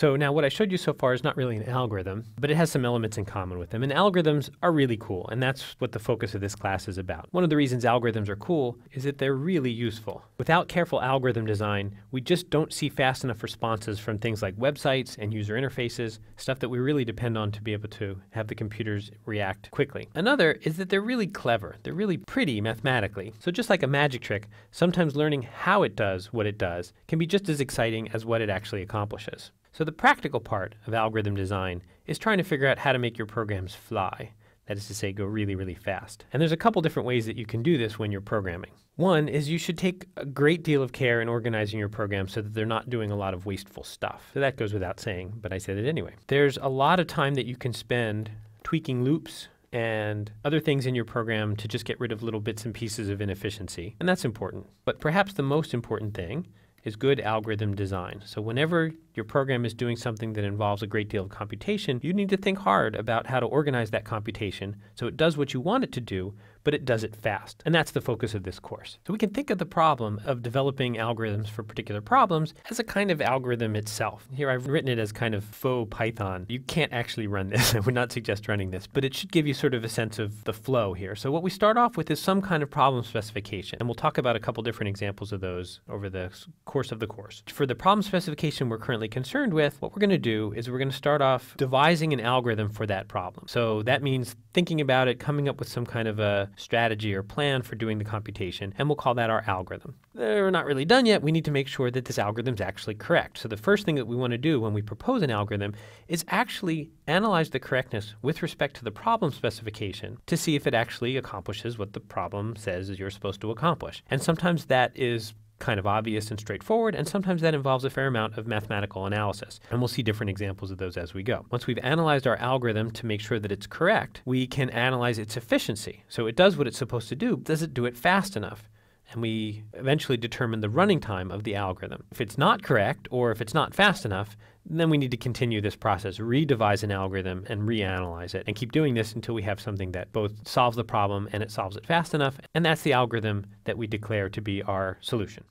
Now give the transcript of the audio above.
So now what I showed you so far is not really an algorithm, but it has some elements in common with them. And algorithms are really cool, and that's what the focus of this class is about. One of the reasons algorithms are cool is that they're really useful. Without careful algorithm design, we just don't see fast enough responses from things like websites and user interfaces, stuff that we really depend on to be able to have the computers react quickly. Another is that they're really clever. They're really pretty mathematically. So just like a magic trick, sometimes learning how it does what it does can be just as exciting as what it actually accomplishes. So the practical part of algorithm design is trying to figure out how to make your programs fly. That is to say, go really, really fast. And there's a couple different ways that you can do this when you're programming. One is you should take a great deal of care in organizing your programs so that they're not doing a lot of wasteful stuff. So that goes without saying, but I said it anyway. There's a lot of time that you can spend tweaking loops and other things in your program to just get rid of little bits and pieces of inefficiency. And that's important. But perhaps the most important thing is good algorithm design. So whenever your program is doing something that involves a great deal of computation, you need to think hard about how to organize that computation so it does what you want it to do, but it does it fast. And that's the focus of this course. So we can think of the problem of developing algorithms for particular problems as a kind of algorithm itself. Here I've written it as kind of faux Python. You can't actually run this. I would not suggest running this, but it should give you sort of a sense of the flow here. So what we start off with is some kind of problem specification. And we'll talk about a couple different examples of those over the course of the course. For the problem specification we're currently concerned with, what we're going to do is we're going to start off devising an algorithm for that problem. So that means thinking about it, coming up with some kind of a strategy or plan for doing the computation, and we'll call that our algorithm. We're not really done yet. We need to make sure that this algorithm is actually correct. So the first thing that we want to do when we propose an algorithm is actually analyze the correctness with respect to the problem specification to see if it actually accomplishes what the problem says you're supposed to accomplish. And sometimes that is kind of obvious and straightforward, and sometimes that involves a fair amount of mathematical analysis. And we'll see different examples of those as we go. Once we've analyzed our algorithm to make sure that it's correct, we can analyze its efficiency. So it does what it's supposed to do. Does it do it fast enough? And we eventually determine the running time of the algorithm. If it's not correct, or if it's not fast enough, then we need to continue this process, redevise an algorithm and reanalyze it, and keep doing this until we have something that both solves the problem and it solves it fast enough. And that's the algorithm that we declare to be our solution.